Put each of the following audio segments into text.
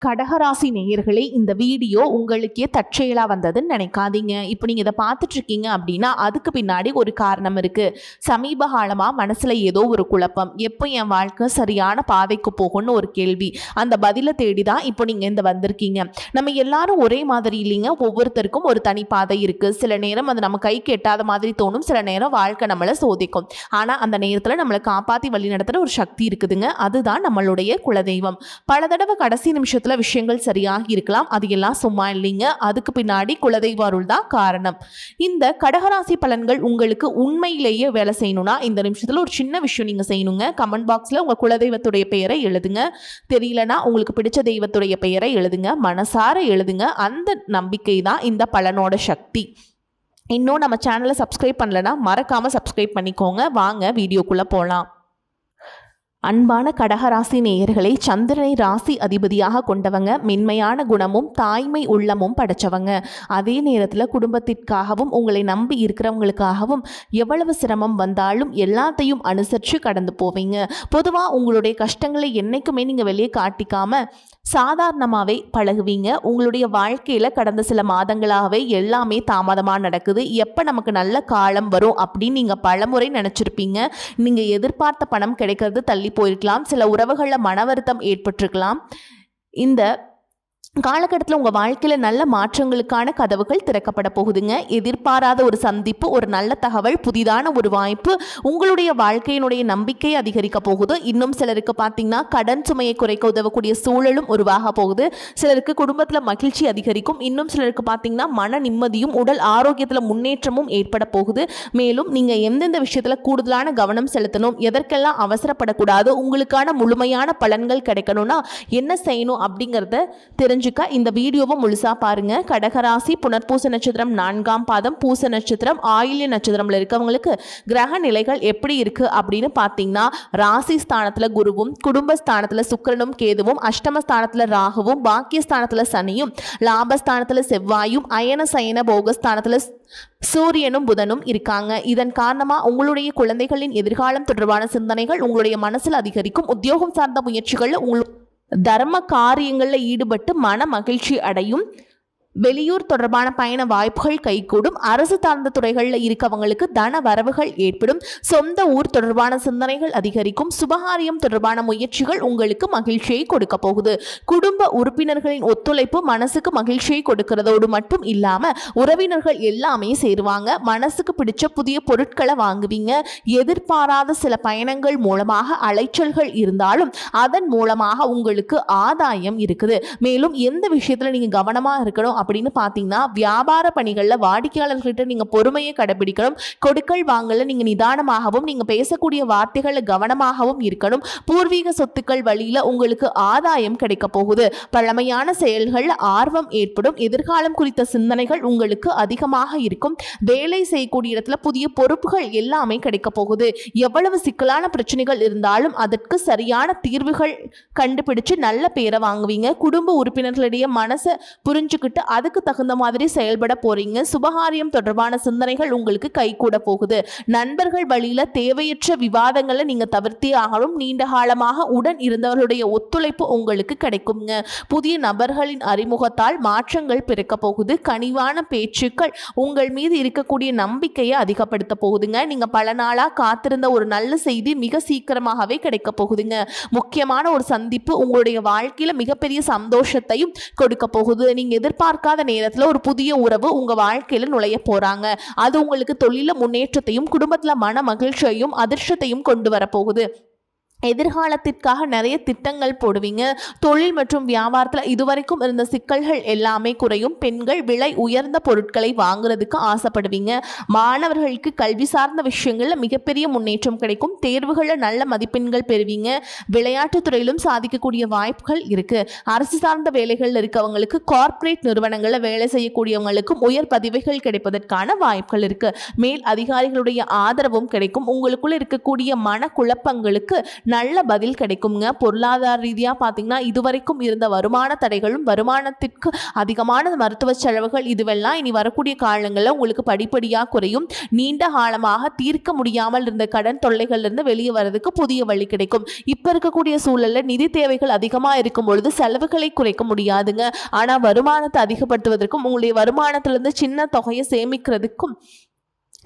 கடகராசி நேயர்களே, இந்த வீடியோ உங்களுக்கே தற்செயலா வந்ததுன்னு நினைக்காதீங்க. இப்போ நீங்க இதை பார்த்துட்டு இருக்கீங்க அப்படின்னா அதுக்கு பின்னாடி ஒரு காரணம் இருக்கு. சமீப காலமா மனசுல ஏதோ ஒரு குழப்பம், எப்போ என் வாழ்க்கை சரியான பாதைக்கு போகும்னு ஒரு கேள்வி. அந்த பதிலை தேடி தான் இப்போ நீங்க இந்த வந்திருக்கீங்க. நம்ம எல்லாரும் ஒரே மாதிரி இல்லைங்க. ஒவ்வொருத்தருக்கும் ஒரு தனி பாதை இருக்கு. சில நேரம் அது நம்ம கைக்கு எட்டாத மாதிரி தோணும், சில நேரம் வாழ்க்கை நம்மளை சோதிக்கும். ஆனா அந்த நேரத்துல நம்மளை காப்பாத்தி வழி நடத்துற ஒரு சக்தி இருக்குதுங்க. அதுதான் நம்மளுடைய குலதெய்வம். பல தடவை கடைசி நிமிஷத்துல விஷயங்கள் சரியாகி இருக்கலாம், அது எல்லாம் சும்மா இல்லைங்க. அதுக்கு பின்னாடி குலதெய்வ அருள் தான் காரணம். இந்த கடகராசி பலன்கள் உங்களுக்கு உண்மையிலேயே வேலை செய்யணும்னா இந்த நிமிஷத்துல ஒரு சின்ன விஷயம் நீங்க செய்யணுங்க. கமெண்ட் பாக்ஸ்ல உங்க குலதெய்வத்துடைய பெயரை எழுதுங்க. தெரியலனா உங்களுக்கு பிடிச்ச தெய்வத்துடைய பெயரை எழுதுங்க. மனசார எழுதுங்க. அந்த நம்பிக்கை தான் இந்த பலனோட சக்தி. இன்னும் நம்ம சேனலை சப்ஸ்கிரைப் பண்ணலனா மறக்காம சப்ஸ்கிரைப் பண்ணிக்கோங்க. வாங்க வீடியோக்குள்ள போலாம். அன்பான கடகராசி நேயர்களை, சந்திரனை ராசி அதிபதியாக கொண்டவங்க, மென்மையான குணமும் தாய்மை உள்ளமும் படைச்சவங்க. அதே நேரத்தில் குடும்பத்திற்காகவும் உங்களை நம்பி இருக்கிறவங்களுக்காகவும் எவ்வளவு சிரமம் வந்தாலும் எல்லாத்தையும் அனுசரித்து கடந்து போவீங்க. பொதுவாக உங்களுடைய கஷ்டங்களை என்றைக்குமே நீங்கள் வெளியே காட்டிக்காம சாதாரணமாகவே பழகுவீங்க. உங்களுடைய வாழ்க்கையில் கடந்த சில மாதங்களாகவே எல்லாமே தாமதமாக நடக்குது. எப்போ நமக்கு நல்ல காலம் வரும் அப்படின்னு நீங்கள் பலமுறை நினச்சிருப்பீங்க. நீங்கள் எதிர்பார்த்த பணம் கிடைக்கிறது தள்ளி போயிருக்கலாம். சில உறவுகளில் மன வருத்தம் ஏற்பட்டிருக்கலாம். இந்த காலகட்டத்தில் உங்கள் வாழ்க்கையில் நல்ல மாற்றங்களுக்கான கதவுகள் திறக்கப்பட போகுதுங்க. எதிர்பாராத ஒரு சந்திப்பு, ஒரு நல்ல தகவல், புதிதான ஒரு வாய்ப்பு உங்களுடைய வாழ்க்கையினுடைய நம்பிக்கை அதிகரிக்க போகுது. இன்னும் சிலருக்கு பார்த்தீங்கன்னா கடன் சுமையை குறைக்க உதவக்கூடிய சூழலும் உருவாக போகுது. சிலருக்கு குடும்பத்தில் மகிழ்ச்சி அதிகரிக்கும். இன்னும் சிலருக்கு பார்த்தீங்கன்னா மன நிம்மதியும் உடல் ஆரோக்கியத்தில் முன்னேற்றமும் ஏற்பட போகுது. மேலும் நீங்கள் எந்தெந்த விஷயத்தில் கூடுதலான கவனம் செலுத்தணும், எதற்கெல்லாம் அவசரப்படக்கூடாது, உங்களுக்கான முழுமையான பலன்கள் கிடைக்கணும்னா என்ன செய்யணும் அப்படிங்கிறத தெரிஞ்சுக்க இந்த வீடியோவை முழுசா பாருங்க. கடகராசி புனர்பூச நட்சத்திரம் 4ஆம் பாதம், பூச நட்சத்திரம், ஆயில்ய நட்சத்திரம்ல இருக்கவங்களுக்கு கிரக நிலைகள் எப்படி இருக்கு அப்படின்னு பார்த்தீங்கன்னா, ராசி ஸ்தானத்துல குருவும், குடும்பஸ்தானத்துல சுக்கிரனும் கேதுவும், அஷ்டமஸ்தானத்துல ராகுவும், பாக்கியஸ்தானத்துல சனியும், லாபஸ்தானத்துல செவ்வாயும், அயன சயன போகஸ்தானத்துல சூரியனும் புதனும் இருக்காங்க. இதன் காரணமா உங்களுடைய குழந்தைகளின் எதிர்காலம் தொடர்பான சிந்தனைகள் உங்களுடைய மனசில் அதிகரிக்கும். உத்தியோகம் சார்ந்த முயற்சிகள்ல உங்களுக்கு தர்ம காரியங்களில் ஈடுபட்டு மன மகிழ்ச்சி அடையும். வெளியூர் தொடர்பான பயண வாய்ப்புகள் கைகூடும். அரசு சார்ந்த துறைகளில் இருக்கவங்களுக்கு தன வரவுகள் ஏற்படும். சொந்த ஊர் தொடர்பான சிந்தனைகள் அதிகரிக்கும். சுபகாரியம் தொடர்பான முயற்சிகள் உங்களுக்கு மகிழ்ச்சியை கொடுக்க போகுது. குடும்ப உறுப்பினர்களின் ஒத்துழைப்பு மனசுக்கு மகிழ்ச்சியை கொடுக்கிறதோடு மட்டும் இல்லாம உறவினர்கள் எல்லாமே சேருவாங்க. மனசுக்கு பிடிச்ச புதிய பொருட்களை வாங்குவீங்க. எதிர்பாராத சில பயணங்கள் மூலமாக அலைச்சல்கள் இருந்தாலும் அதன் மூலமாக உங்களுக்கு ஆதாயம் இருக்குது. மேலும் எந்த விஷயத்துல நீங்க கவனமா இருக்கணும் அப்படின்னு பார்த்தீங்கன்னா, வியாபார பணிகளில் வாடிக்கையாளர்கிட்ட நீங்க பொறுமையை கடைபிடிக்கணும். கொடுக்கல் வாங்கல நீங்க நிதானமாகவும், நீங்க பேசக்கூடிய வார்த்தைகளை கவனமாகவும் இருக்கணும். பூர்வீக சொத்துக்கள் வழியில உங்களுக்கு ஆதாயம் கிடைக்க போகுது. பழமையான செயல்கள் ஆர்வம் ஏற்படும். எதிர்காலம் குறித்த சிந்தனைகள் உங்களுக்கு அதிகமாக இருக்கும். வேலை செய்யக்கூடிய இடத்துல புதிய பொறுப்புகள் எல்லாமே கிடைக்க போகுது. எவ்வளவு சிக்கலான பிரச்சனைகள் இருந்தாலும் அதற்கு சரியான தீர்வுகள் கண்டுபிடிச்சு நல்ல பேரை வாங்குவீங்க. குடும்ப உறுப்பினர்களிடையே மனசை புரிஞ்சுக்கிட்டு அதுக்கு தகுந்த மாதிரி செயல்பட போறீங்க. சுபகாரியம் தொடர்பான சிந்தனைகள் உங்களுக்கு கைகூட போகுது. நண்பர்கள் வழியில தேவையற்ற விவாதங்களை நீங்க தவிர்த்தே ஆகணும். நீண்ட காலமாக உடன் இருந்தவர்களுடைய ஒத்துழைப்பு உங்களுக்கு கிடைக்குங்க. புதிய நபர்களின் அறிமுகத்தால் மாற்றங்கள் பிறக்க போகுது. கனிவான பேச்சுக்கள் உங்கள் மீது இருக்கக்கூடிய நம்பிக்கையை அதிகப்படுத்த போகுதுங்க. நீங்க பல நாளா காத்திருந்த ஒரு நல்ல செய்தி மிக சீக்கிரமாகவே கிடைக்க போகுதுங்க. முக்கியமான ஒரு சந்திப்பு உங்களுடைய வாழ்க்கையில மிகப்பெரிய சந்தோஷத்தையும் கொடுக்க போகுது. நீங்க எதிர்பார்க்காத நேரத்தில் ஒரு புதிய உறவு உங்க வாழ்க்கையில நுழைய போறாங்க. அது உங்களுக்கு தொழில முன்னேற்றத்தையும் குடும்பத்துல மன மகிழ்ச்சியையும் அதிர்ஷ்டத்தையும் கொண்டு வர போகுது. எதிர்காலத்திற்காக நிறைய திட்டங்கள் போடுவீங்க. தொழில் மற்றும் வியாபாரத்தில் இதுவரைக்கும் இருந்த சிக்கல்கள் எல்லாமே குறையும். பெண்கள் விலை உயர்ந்த பொருட்களை வாங்குறதுக்கு ஆசைப்படுவீங்க. மாணவர்களுக்கு கல்வி சார்ந்த விஷயங்களில் மிகப்பெரிய முன்னேற்றம் கிடைக்கும். தேர்வுகளில் நல்ல மதிப்பெண்கள் பெறுவீங்க. விளையாட்டுத் துறையிலும் சாதிக்கக்கூடிய வாய்ப்புகள் இருக்கு. அரசு சார்ந்த வேலைகளில் இருக்கவங்களுக்கு, கார்ப்பரேட் நிறுவனங்களில் வேலை செய்யக்கூடியவங்களுக்கும் உயர் பதவிகள் கிடைப்பதற்கான வாய்ப்புகள் இருக்கு. மேல் அதிகாரிகளுடைய ஆதரவும் கிடைக்கும். உங்களுக்குள்ள இருக்கக்கூடிய மன குழப்பங்களுக்கு நல்ல பதில் கிடைக்குங்க. பொருளாதார ரீதியாக பார்த்தீங்கன்னா இதுவரைக்கும் இருந்த வருமான தடைகளும் வருமானத்திற்கு அதிகமான மருத்துவ செலவுகள் இதுவெல்லாம் இனி வரக்கூடிய காலங்களில் உங்களுக்கு படிப்படியாக குறையும். நீண்ட காலமாக தீர்க்க முடியாமல் இருந்த கடன் தொல்லைகள்லேருந்து வெளியே வர்றதுக்கு புதிய வழி கிடைக்கும். இப்போ இருக்கக்கூடிய சூழலில் நிதி தேவைகள் அதிகமாக இருக்கும் பொழுது செலவுகளை குறைக்க முடியாதுங்க. ஆனால் வருமானத்தை அதிகப்படுத்துவதற்கும் உங்களுடைய வருமானத்திலிருந்து சின்ன தொகையை சேமிக்கிறதுக்கும்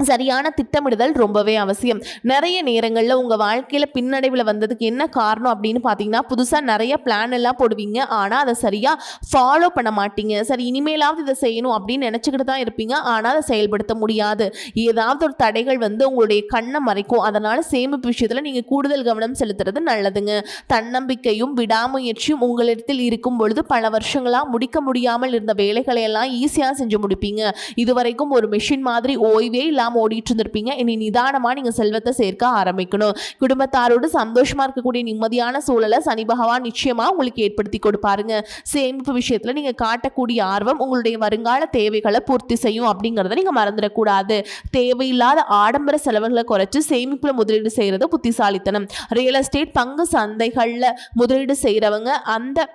சரியான திட்டமிடுதல் ரொம்பவே அவசியம். நிறைய நேரங்களில் உங்கள் வாழ்க்கையில் பின்னடைவில் வந்ததுக்கு என்ன காரணம் அப்படின்னு பார்த்தீங்கன்னா, புதுசாக நிறைய பிளான் எல்லாம் போடுவீங்க, ஆனால் அதை சரியாக ஃபாலோ பண்ண மாட்டீங்க. சரி இனிமேலாவது இதை செய்யணும் அப்படின்னு நினச்சிக்கிட்டு தான் இருப்பீங்க, ஆனால் அதை செயல்படுத்த முடியாது. ஏதாவது ஒரு தடைகள் உங்களுடைய கண்ணை மறைக்கும். அதனால் சேமிப்பு விஷயத்தில் நீங்கள் கூடுதல் கவனம் செலுத்துறது நல்லதுங்க. தன்னம்பிக்கையும் விடாமுயற்சியும் உங்களிடத்தில் இருக்கும் பொழுது பல வருஷங்களாக முடிக்க முடியாமல் இருந்த வேலைகளை எல்லாம் ஈஸியாக செஞ்சு முடிப்பீங்க. இதுவரைக்கும் ஒரு மிஷின் மாதிரி ஓய்வே ஓடிட்டு இருந்திருப்பீங்க. இனி நிதானமா நீங்க செல்வத்தை சேர்க்க ஆரம்பிக்கணும். குடும்பத்தாரோடு சந்தோஷமா இருக்கக்கூடிய நிம்மதியான சூழலை சனி பகவான் நிச்சயமா உங்களுக்கு ஏற்படுத்தி கொடுப்பாருங்க. சேமிப்பு விஷயத்துல நீங்க காட்டக்கூடிய ஆர்வம் உங்களுடைய வருங்கால தேவைகளை பூர்த்தி செய்யும் அப்படிங்கறத நீங்க மறந்துடக்கூடாது. தேவையில்லாத ஆடம்பர செலவுகளை குறைச்சு சேமிப்புல முதலீடு செய்யறது புத்திசாலித்தனம். ரியல் எஸ்டேட் பங்கு சந்தைகள்ல முதலீடு செய்யறவங்க அந்த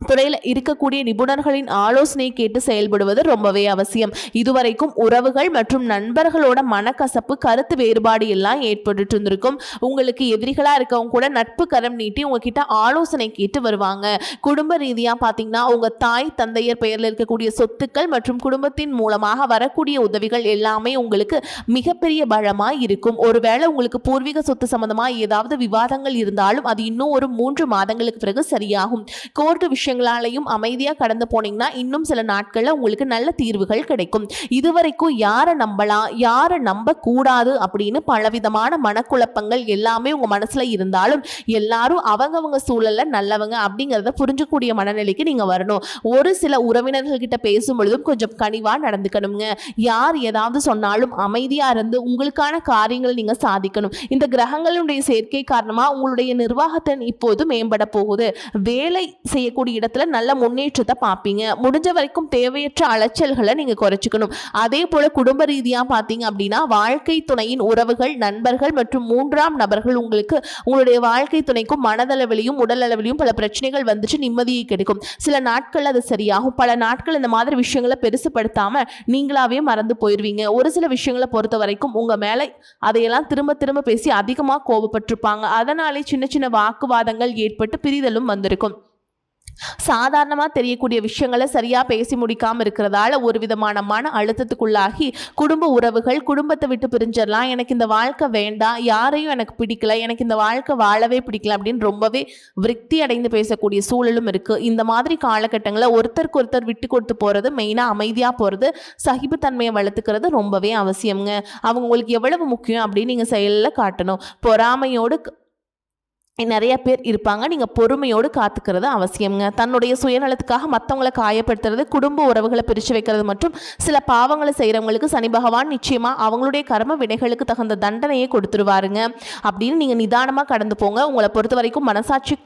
துறையில் இருக்கக்கூடிய நிபுணர்களின் ஆலோசனை கேட்டு செயல்படுவது ரொம்பவே அவசியம். இதுவரைக்கும் உறவுகள் மற்றும் நண்பர்களோட மனக்கசப்பு கருத்து வேறுபாடு எல்லாம் ஏற்பட்டு இருந்திருக்கும். உங்களுக்கு எதிரிகளாக இருக்கவங்க கூட நட்பு கரம் நீட்டி உங்ககிட்ட ஆலோசனை கேட்டு வருவாங்க. குடும்ப ரீதியாக பார்த்தீங்கன்னா உங்கள் தாய் தந்தையர் பெயரில் இருக்கக்கூடிய சொத்துக்கள் மற்றும் குடும்பத்தின் மூலமாக வரக்கூடிய உதவிகள் எல்லாமே உங்களுக்கு மிகப்பெரிய பலமாக இருக்கும். ஒருவேளை உங்களுக்கு பூர்வீக சொத்து சம்பந்தமாக ஏதாவது விவாதங்கள் இருந்தாலும் அது இன்னும் ஒரு 3 மாதங்களுக்கு பிறகு சரியாகும். கோர்ட்டு விஷயங்களாலையும் அமைதியாக கடந்து போனீங்கன்னா இன்னும் சில நாட்களில் உங்களுக்கு நல்ல தீர்வுகள் கிடைக்கும். இதுவரைக்கும் யாரை நம்பலாம் யாரை நம்ப கூடாது அப்படின்னு பலவிதமான மனக்குழப்பங்கள் எல்லாமே உங்க மனசுல இருந்தாலும் எல்லாரும் அவங்கவங்க சூழல்ல நல்லவங்க அப்படிங்கிறத புரிஞ்சக்கூடிய மனநிலைக்கு நீங்க வரணும். ஒரு சில உறவினர்கள் கிட்ட பேசும் பொழுதும் கொஞ்சம் கனிவா நடந்துக்கணுங்க. யார் ஏதாவது சொன்னாலும் அமைதியா இருந்து உங்களுக்கான காரியங்களை நீங்க சாதிக்கணும். இந்த கிரகங்களுடைய சேர்க்கை காரணமா உங்களுடைய நிர்வாகத்தின் இப்போது மேம்பட போகுது. வேலை செய்யக்கூடிய இடத்துல நல்ல முன்னேற்றத்தை பார்ப்பீங்க. முடிஞ்ச வரைக்கும் தேவையற்ற அலைச்சல்களை நீங்க குறைச்சிக்கணும். அதே போல குடும்ப ரீதியா பார்த்தீங்க அப்படின்னா வாழ்க்கை துணையின் உறவுகள் நண்பர்கள் மற்றும் 3ஆம் நபர்கள் உங்களுக்கு உங்களுடைய வாழ்க்கை துணைக்கும் மனதளவிலையும் உடல் அளவிலையும் பல பிரச்சனைகள் வந்துச்சு நிம்மதியை கிடைக்கும். சில நாட்கள் அது சரியாகும். பல நாட்கள் இந்த மாதிரி விஷயங்களை பெருசுப்படுத்தாம நீங்களாவே மறந்து போயிருவீங்க. ஒரு சில விஷயங்களை பொறுத்த வரைக்கும் உங்க மேல அதையெல்லாம் திரும்ப திரும்ப பேசி அதிகமாக கோபப்பட்டிருப்பாங்க. அதனாலே சின்ன சின்ன வாக்குவாதங்கள் ஏற்பட்டு பிரிதலும் வந்திருக்கும். சாதாரணமாக தெரியக்கூடிய விஷயங்களை சரியாக பேசி முடிக்காமல் இருக்கிறதால ஒரு விதமான மன அழுத்தத்துக்குள்ளாகி குடும்ப உறவுகள் குடும்பத்தை விட்டு பிரிஞ்சிடலாம், எனக்கு இந்த வாழ்க்கை வேண்டாம், யாரையும் எனக்கு பிடிக்கல, எனக்கு இந்த வாழ்க்கை வாழவே பிடிக்கல அப்படின்னு ரொம்பவே விரக்தி அடைந்து பேசக்கூடிய சூழலும் இருக்குது. இந்த மாதிரி காலகட்டங்களில் ஒருத்தருக்கு ஒருத்தர் விட்டு கொடுத்து போகிறது, மெயினாக அமைதியாக போகிறது, சகிப்புத்தன்மையை வளர்த்துக்கிறது ரொம்பவே அவசியங்க. அவங்க உங்களுக்கு எவ்வளவு முக்கியம் அப்படின்னு நீங்கள் செயலில் காட்டணும். பொறாமையோடு நிறைய பேர் இருப்பாங்க. நீங்கள் பொறுமையோடு காத்துக்கிறது அவசியம்ங்க. தன்னுடைய சுயநலத்துக்காக மற்றவங்களை காயப்படுத்துறது, குடும்ப உறவுகளை பிரித்து வைக்கிறது மற்றும் சில பாவங்களை செய்கிறவங்களுக்கு சனி பகவான் நிச்சயமாக அவங்களுடைய கர்ம வினைகளுக்கு தகுந்த தண்டனையை கொடுத்துருவாருங்க. அப்படின்னு நீங்கள் நிதானமாக கடந்து போங்க. உங்களை பொறுத்த வரைக்கும் மனசாட்சி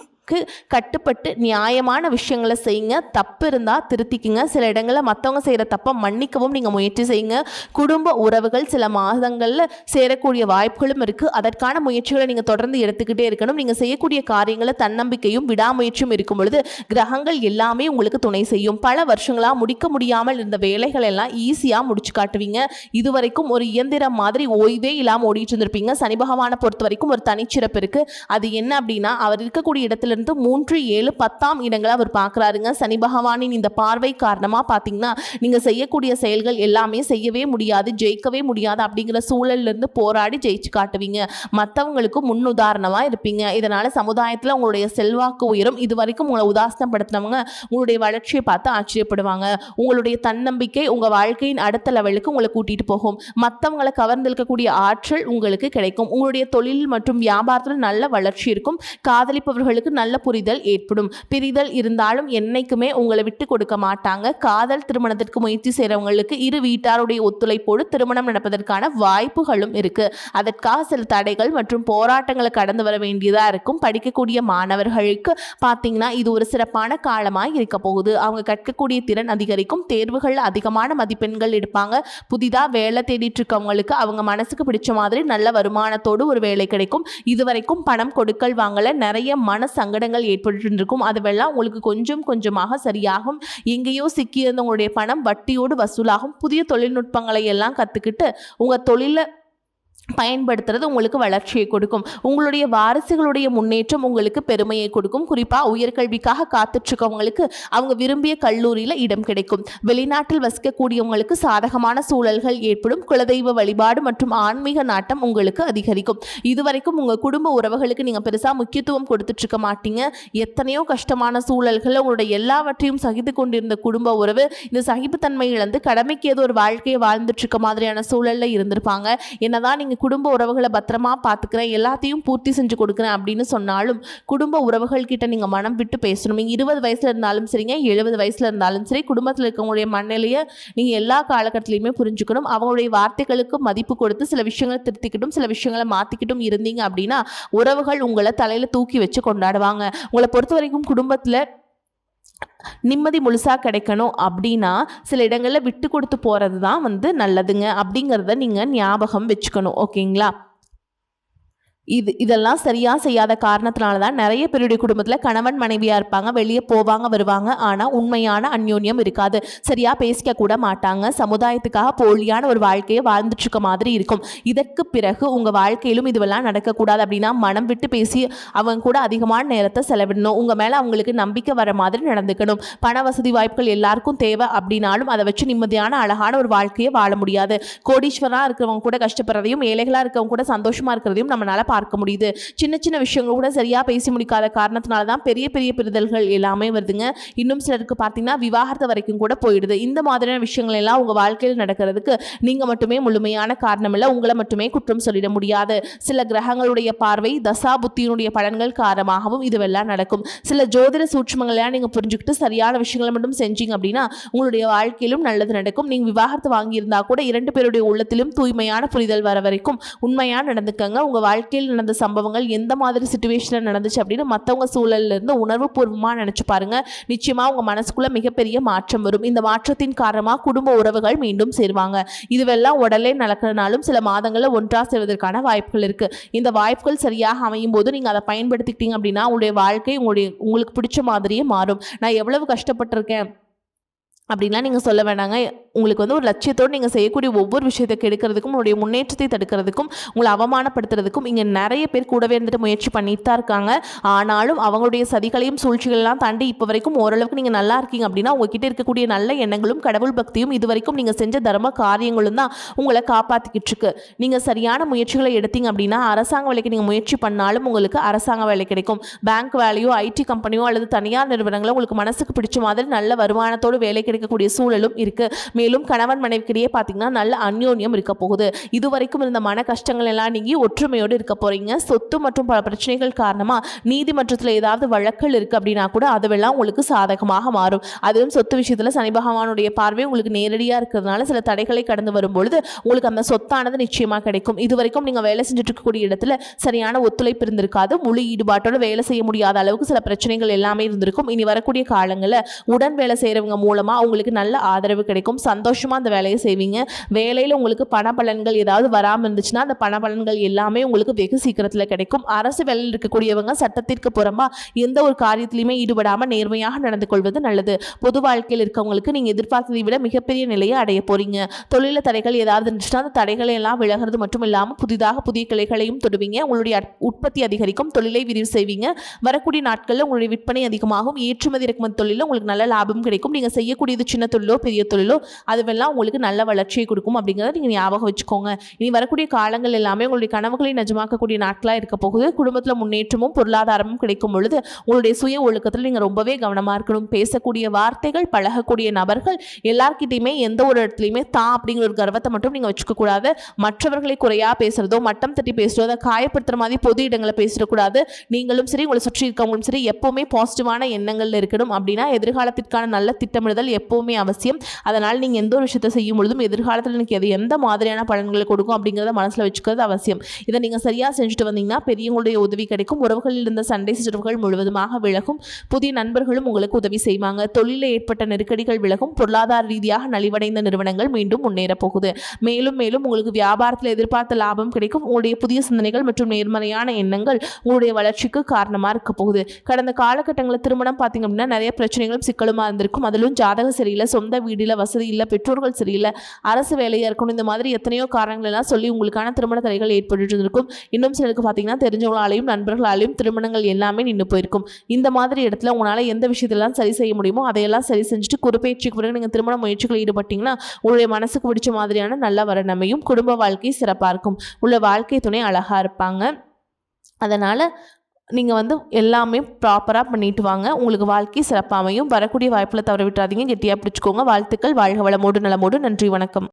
கட்டுப்பட்டு நியாயமான விஷயங்களை செய்யுங்க. தப்பு இருந்தால் திருத்திக்குங்க. சில இடங்களில் மற்றவங்க செய்கிற தப்பை மன்னிக்கவும் நீங்கள் முயற்சி செய்யுங்க. குடும்ப உறவுகள் சில மாதங்களில் சேரக்கூடிய வாய்ப்புகளும் இருக்குது. அதற்கான முயற்சிகளை நீங்கள் தொடர்ந்து எடுத்துக்கிட்டே இருக்கணும். நீங்கள் செய்யக்கூடிய காரியங்களை தன்னம்பிக்கையும் விடாமுயற்சியும் இருக்கும் பொழுது கிரகங்கள் எல்லாமே உங்களுக்கு துணை செய்யும். பல வருஷங்களாக முடிக்க முடியாமல் இருந்த வேலைகள் எல்லாம் ஈஸியாக முடிச்சு காட்டுவீங்க. இதுவரைக்கும் ஒரு இயந்திரம் மாதிரி ஓய்வே இல்லாமல் ஓடிட்டு இருந்திருப்பீங்க. சனி பகவானை பொறுத்த வரைக்கும் ஒரு தனிச்சிறப்பு இருக்குது. அது என்ன அப்படின்னா அவர் இருக்கக்கூடிய இடத்துல 3, 7, 10ஆம் இடங்களை அவர் பார்க்குறாருங்க. சனி பகவானின் இந்த பார்வை காரணமாக பார்த்தீங்கன்னா நீங்கள் செய்யக்கூடிய செயல்கள் எல்லாமே செய்யவே முடியாது, ஜெயிக்கவே முடியாது அப்படிங்கிற சூழலிருந்து போராடி ஜெயிச்சு காட்டுவீங்க. மற்றவங்களுக்கு முன்னுதாரணமாக இருப்பீங்க. இதனால் சமுதாயத்தில் உங்களுடைய செல்வாக்கு உயரும். இது வரைக்கும் உங்களை உதாசனப்படுத்தினவங்க உங்களுடைய வளர்ச்சியை பார்த்து ஆச்சரியப்படுவாங்க. உங்களுடைய தன்னம்பிக்கை உங்கள் வாழ்க்கையின் அடுத்த லெவலுக்கு உங்களை கூட்டிகிட்டு போகும். மற்றவங்களை கவர்ந்திருக்கக்கூடிய ஆற்றல் உங்களுக்கு கிடைக்கும். உங்களுடைய தொழில் மற்றும் வியாபாரத்தில் நல்ல வளர்ச்சி இருக்கும். காதலிப்பவர்களுக்கு நல்ல புரிதல் ஏற்படும். பிரிதல் இருந்தாலும் என்னைக்குமே உங்களை விட்டு கொடுக்க மாட்டாங்க. காதல் திருமணத்திற்கு முயற்சி செய்கிறவங்களுக்கு இரு வீட்டாருடைய ஒத்துழைப்போடு திருமணம் நடப்பதற்கான வாய்ப்புகளும் இருக்கு. அதற்காக சில தடைகள் மற்றும் போராட்டங்களை கடந்து வர வேண்டியதாக இருக்கும். படிக்கக்கூடிய மாணவர்களுக்கு பார்த்தீங்கன்னா இது ஒரு சிறப்பான காலமாக இருக்க போகுது. அவங்க கற்கக்கூடிய திறன் அதிகரிக்கும். தேர்வுகள் அதிகமான மதிப்பெண்கள் எடுப்பாங்க. புதிதாக வேலை தேடிட்டு இருக்கவங்களுக்கு அவங்க மனசுக்கு பிடிச்ச மாதிரி நல்ல வருமானத்தோடு ஒரு வேலை கிடைக்கும். இதுவரைக்கும் பணம் கொடுக்கல் வாங்கல நிறைய மன சங்கடங்கள் ஏற்பட்டு இருக்கும். அதுவெல்லாம் உங்களுக்கு கொஞ்சம் கொஞ்சமாக சரியாகும். எங்கேயோ சிக்கியிருந்தவங்களுடைய பணம் வட்டியோடு வசூலாகும். புதிய தொழில்நுட்பங்களை எல்லாம் கற்றுக்கிட்டு உங்கள் தொழிலை பயன்படுத்துறது உங்களுக்கு வளர்ச்சியை கொடுக்கும். உங்களுடைய வாரிசுகளுடைய முன்னேற்றம் உங்களுக்கு பெருமையை கொடுக்கும். குறிப்பாக உயர்கல்விக்காக காத்துட்ருக்கவங்களுக்கு அவங்க விரும்பிய கல்லூரியில் இடம் கிடைக்கும். வெளிநாட்டில் வசிக்கக்கூடியவங்களுக்கு சாதகமான சூழல்கள் ஏற்படும். குலதெய்வ வழிபாடு மற்றும் ஆன்மீக நாட்டம் உங்களுக்கு அதிகரிக்கும். இதுவரைக்கும் உங்கள் குடும்ப உறவுகளுக்கு நீங்கள் பெருசாக முக்கியத்துவம் கொடுத்துட்ருக்க மாட்டீங்க. எத்தனையோ கஷ்டமான சூழல்கள் உங்களுடைய எல்லாவற்றையும் சகித்து கொண்டிருந்த குடும்ப உறவு இந்த சகிப்புத்தன்மை இழந்து கடமைக்கு ஏதோ ஒரு வாழ்க்கையை வாழ்ந்துட்டுருக்க மாதிரியான சூழலில் இருந்திருப்பாங்க. என்னதான் நீங்கள் குடும்ப உறவுகளை பத்திரமா பார்த்துக்கிறேன், எல்லாத்தையும் பூர்த்தி செஞ்சு கொடுக்குறேன் அப்படின்னு சொன்னாலும் குடும்ப உறவுகள் கிட்ட நீங்கள் மனம் விட்டு பேசணும். நீங்கள் 20 வயசில் இருந்தாலும் சரிங்க, 70 வயசில் இருந்தாலும் சரி, குடும்பத்தில் இருக்கவங்களுடைய மனநிலையை நீங்கள் எல்லா காலகட்டத்திலையுமே புரிஞ்சுக்கணும். அவங்களுடைய வார்த்தைகளுக்கு மதிப்பு கொடுத்து சில விஷயங்களை திருத்திக்கிட்டும் சில விஷயங்களை மாற்றிக்கிட்டும் இருந்தீங்க அப்படின்னா உறவுகள் உங்களை தலையில் தூக்கி வச்சு கொண்டாடுவாங்க. உங்களை பொறுத்த வரைக்கும் குடும்பத்தில் நிம்மதி முழுசாக கிடைக்கணும் அப்படின்னா சில இடங்களில் விட்டு கொடுத்து போகிறது தான் நல்லதுங்க அப்படிங்கிறத நீங்கள் ஞாபகம் வச்சுக்கணும். ஓகேங்களா? இதெல்லாம் சரியாக செய்யாத காரணத்தினால தான் நிறைய பேருடைய குடும்பத்தில் கணவன் மனைவியாக இருப்பாங்க, வெளியே போவாங்க வருவாங்க, ஆனால் உண்மையான அந்யோன்யம் இருக்காது. சரியாக பேசிக்க கூட மாட்டாங்க. சமுதாயத்துக்காக போலியான ஒரு வாழ்க்கையை வாழ்ந்துட்டுருக்க மாதிரி இருக்கும். இதற்கு பிறகு உங்கள் வாழ்க்கையிலும் இதுவெல்லாம் நடக்கக்கூடாது அப்படின்னா மனம் விட்டு பேசி அவங்க கூட அதிகமான நேரத்தை செலவிடணும். உங்கள் மேலே அவங்களுக்கு நம்பிக்கை வர மாதிரி நடந்துக்கணும். பண வசதி வாய்ப்புகள் எல்லாருக்கும் தேவை அப்படின்னாலும் அதை வச்சு நிம்மதியான அழகான ஒரு வாழ்க்கையை வாழ முடியாது. கோடீஸ்வரனாக இருக்கிறவங்க கூட கஷ்டப்படுறதையும் ஏழைகளாக இருக்கிறவங்க கூட சந்தோஷமாக இருக்கிறதையும் நம்மளால் பார்க்க முடியுது. சின்ன சின்ன விஷயங்கள் கூட சரியா பேசி முடிக்காத காரணத்தினால தான் பெரிய பெரிய பிரிதல்கள் எல்லாமே வருதுங்க. இன்னும் சிலருக்கு பார்த்தீங்கன்னா விவாகரத்து வரைக்கும் கூட போயிடுது. இந்த மாதிரியான விஷயங்கள் எல்லாம் உங்கள் வாழ்க்கையில் நடக்கிறதுக்கு நீங்கள் மட்டுமே முழுமையான காரணம் இல்லை. உங்களை மட்டுமே குற்றம் சொல்லிட முடியாது. சில கிரகங்களுடைய பார்வை தசா புத்தியினுடைய பலன்கள் காரணமாகவும் இதுவெல்லாம் நடக்கும். சில ஜோதிட சூட்சுமங்களெல்லாம் நீங்கள் புரிஞ்சுக்கிட்டு சரியான விஷயங்களை மட்டும் செஞ்சீங்க அப்படின்னா உங்களுடைய வாழ்க்கையிலும் நல்லது நடக்கும். நீங்கள் விவாகரத்து வாங்கியிருந்தா கூட 2 பேருடைய உள்ளத்திலும் தூய்மையான புரிதல் வர வரைக்கும் உண்மையாக நடந்துக்கங்க. உங்கள் வாழ்க்கையில் நடந்த சம்பவங்கள் எந்த மாதிரி சிச்சுவேஷனில் நடந்துச்சு அப்படின்னு மற்றவங்க சூழல்ல இருந்து உணர்வு பூர்வமாக நினச்சி பாருங்க. நிச்சயமாக உங்கள் மனசுக்குள்ள மிகப்பெரிய மாற்றம் வரும். இந்த மாற்றத்தின் காரணமாக குடும்ப உறவுகள் மீண்டும் சேருவாங்க. இதுவெல்லாம் உடலே நடக்கிறனாலும் சில மாதங்களில் ஒன்றாக சேர்வதற்கான வாய்ப்புகள் இருக்கு. இந்த வாய்ப்புகள் சரியாக அமையும் போது நீங்கள் அதை பயன்படுத்திக்கிட்டீங்க அப்படின்னா உங்களுடைய வாழ்க்கை உங்களுக்கு பிடிச்ச மாதிரியே மாறும். நான் எவ்வளவு கஷ்டப்பட்டிருக்கேன் அப்படின்லாம் நீங்கள் சொல்ல வேண்டாங்க. உங்களுக்கு ஒரு லட்சியத்தோடு நீங்கள் செய்யக்கூடிய ஒவ்வொரு விஷயத்தை கெடுக்கிறதுக்கும் உங்களுடைய முன்னேற்றத்தை தடுக்கிறதுக்கும் உங்களை அவமானப்படுத்துறதுக்கும் இங்கே நிறைய பேர் கூடவே இருந்துட்டு முயற்சி பண்ணிட்டு தான் இருக்காங்க. ஆனாலும் அவங்களுடைய சதிகளையும் சூழ்ச்சிகளெல்லாம் தாண்டி இப்போ வரைக்கும் ஓரளவுக்கு நீங்கள் நல்லா இருக்கீங்க அப்படின்னா உங்ககிட்ட இருக்கக்கூடிய நல்ல எண்ணங்களும் கடவுள் பக்தியும் இது வரைக்கும் நீங்கள் செஞ்ச தர்ம காரியங்களும் தான் உங்களை காப்பாற்றிக்கிட்டு இருக்கு. நீங்கள் சரியான முயற்சிகளை எடுத்தீங்க அப்படின்னா அரசாங்க வேலைக்கு நீங்கள் முயற்சி பண்ணாலும் உங்களுக்கு அரசாங்க வேலை கிடைக்கும். பேங்க் வேலையோ ஐடி கம்பெனியோ அல்லது தனியார் நிறுவனங்களோ உங்களுக்கு மனசுக்கு பிடிச்ச மாதிரி நல்ல வருமானத்தோடு வேலை கிடைக்கக்கூடிய சூழலும் இருக்கு. மேலும் கணவன் மனைவிக்கிடையே பார்த்தீங்கன்னா நல்ல அந்யோன்யம் இருக்க போகுது. இதுவரைக்கும் இருந்த மன கஷ்டங்கள் எல்லாம் நீங்கி ஒற்றுமையோடு இருக்க போறீங்க. சொத்து மற்றும் பல பிரச்சனைகள் காரணமா நீதிமன்றத்தில் ஏதாவது வழக்கல் இருக்கு அப்படின்னா கூட அதுவெல்லாம் உங்களுக்கு சாதகமாக மாறும். அதுவும் சொத்து விஷயத்துல சனி பகவானுடைய பார்வை உங்களுக்கு நேரடியாக இருக்கிறதுனால சில தடைகளை கடந்து வரும்பொழுது உங்களுக்கு அந்த சொத்தானது நிச்சயமாக கிடைக்கும். இதுவரைக்கும் நீங்க வேலை செஞ்சுட்டு இருக்கக்கூடிய இடத்துல சரியான ஒத்துழைப்பு இருந்திருக்காது. முழு ஈடுபாட்டோட வேலை செய்ய முடியாத அளவுக்கு சில பிரச்சனைகள் எல்லாமே இருந்திருக்கும். இனி வரக்கூடிய காலங்களில் உடன் வேலை செய்யறவங்க மூலமா உங்களுக்கு நல்ல ஆதரவு கிடைக்கும். சந்தோஷமா அந்த வேலையை செய்வீங்க. வேலையில் உங்களுக்கு பண பலன்கள் ஏதாவது வராமல் இருந்துச்சுன்னா அந்த பண பலன்கள் எல்லாமே உங்களுக்கு வெகு சீக்கிரத்தில் கிடைக்கும். அரசு வேலையில் இருக்கக்கூடியவங்க சட்டத்திற்கு புறம்பா எந்த ஒரு காரியத்திலையுமே ஈடுபடாமல் நேர்மையாக நடந்து கொள்வது நல்லது. பொது வாழ்க்கையில் இருக்கவங்களுக்கு நீங்கள் எதிர்பார்த்ததை விட மிகப்பெரிய நிலையை அடைய போறீங்க. தொழில தடைகள் ஏதாவது இருந்துச்சுன்னா அந்த தடைகளை எல்லாம் விலகிறது மட்டும் இல்லாமல் புதிய கிளைகளையும் தொடுவீங்க. உங்களுடைய உற்பத்தி அதிகரிக்கும். தொழிலை விரிவு செய்வீங்க. வரக்கூடிய நாட்களில் உங்களுடைய விற்பனை அதிகமாகும். ஏற்றுமதி இறக்குமதி தொழிலில் உங்களுக்கு நல்ல லாபம் கிடைக்கும். நீங்கள் செய்யக்கூடியது சின்ன தொழிலோ பெரிய தொழிலோ அதுவெல்லாம் உங்களுக்கு நல்ல வளர்ச்சியை கொடுக்கும் அப்படிங்கிறத நீங்கள் ஞாபகம் வச்சுக்கோங்க. இனி வரக்கூடிய காலங்கள் எல்லாமே உங்களுடைய கனவுகளை நிஜமாக்கக்கூடிய நாட்களாக இருக்க போகுது. குடும்பத்தில் முன்னேற்றமும் பொருளாதாரமும் கிடைக்கும் பொழுது உங்களுடைய சுய ஒழுக்கத்தில் நீங்கள் ரொம்பவே கவனமாக இருக்கணும். பேசக்கூடிய வார்த்தைகள், பழகக்கூடிய நபர்கள் எல்லார்கிட்டையுமே எந்த ஒரு இடத்துலையுமே தான் அப்படிங்கிற ஒரு கர்வத்தை மட்டும் நீங்கள் வச்சுக்க கூடாது. மற்றவர்களை குறையாக பேசுகிறதோ, மட்டம் தட்டி பேசுகிறதோ, அதை காயப்படுத்துகிற மாதிரி பொது இடங்களை பேசிடக்கூடாது. நீங்களும் சரி, உங்களை சுற்றி இருக்கவங்களும் சரி, எப்போவுமே பாசிட்டிவான எண்ணங்கள் இருக்கணும். அப்படின்னா எதிர்காலத்திற்கான நல்ல திட்டமிடுதல் எப்போவுமே அவசியம். அதனால் நீங்கள் எந்த ஒரு விஷயத்தை செய்யும் பொழுதும் எதிர்காலத்தில் எனக்கு அது எந்த மாதிரியான பலன்களை கொடுக்கும் அப்படிங்கிறத மனசில் வச்சுக்கிறது அவசியம். இதை நீங்கள் சரியாக செஞ்சுட்டு வந்தீங்கன்னா பெரியவங்களுடைய உதவி கிடைக்கும். உறவுகளில் இருந்த சண்டை சிற்றர்கள் முழுவதுமாக விலகும். புதிய நண்பர்களும் உங்களுக்கு உதவி செய்வாங்க. தொழிலில் ஏற்பட்ட நெருக்கடிகள் விலகும். பொருளாதார ரீதியாக நலிவடைந்த நிறுவனங்கள் மீண்டும் முன்னேற போகுது. மேலும் மேலும் உங்களுக்கு வியாபாரத்தில் எதிர்பார்த்த லாபம் கிடைக்கும். உங்களுடைய புதிய சிந்தனைகள் மற்றும் நேர்மறையான எண்ணங்கள் உங்களுடைய வளர்ச்சிக்கு காரணமாக இருக்க போகுது. கடந்த காலகட்டங்களில் திருமணம் பார்த்தீங்க அப்படின்னா நிறைய பிரச்சனைகளும் சிக்கலுமாக இருந்திருக்கும். அதிலும் ஜாதகம் சரியில்லை, சொந்த வீடில் வசதி இல்லை, பெற்றோர்கள் சரியில்லை, அரசு வேலையாக இருக்கணும், இந்த மாதிரி எத்தனையோ காரணங்கள் எல்லாம் சொல்லி உங்களுக்கான திருமண தடைகள் ஏற்பட்டு இருக்கும். இன்னும் சிலருக்கு பார்த்தீங்கன்னா தெரிஞ்சவங்களாலையும் நண்பர்களாலையும் திருமணங்கள் எல்லாமே நின்று போயிருக்கும். இந்த மாதிரி இடத்துல உங்களால் எந்த விஷயத்தெல்லாம் சரி செய்ய முடியுமோ அதையெல்லாம் சரி செஞ்சுட்டு குறுப்பெயர்ச்சிக்கு பிறகு நீங்கள் திருமண முயற்சிகளில் ஈடுபட்டீங்கன்னா உங்களுடைய மனசுக்கு பிடிச்ச மாதிரியான நல்ல வரணமையும் குடும்ப வாழ்க்கை சிறப்பாக இருக்கும். உள்ள வாழ்க்கை துணை அழகாக இருப்பாங்க. அதனால் நீங்கள் எல்லாமே ப்ராப்பராக பண்ணிட்டு வாங்க. உங்களுக்கு வாழ்க்கை சிறப்பாக அமையும். வரக்கூடிய வாய்ப்பில் தவற விட்டுறாதீங்க. கெட்டியாக பிடிச்சிக்கோங்க. வாழ்த்துக்கள். வாழ்க வளமோடு நலமோடு. நன்றி, வணக்கம்.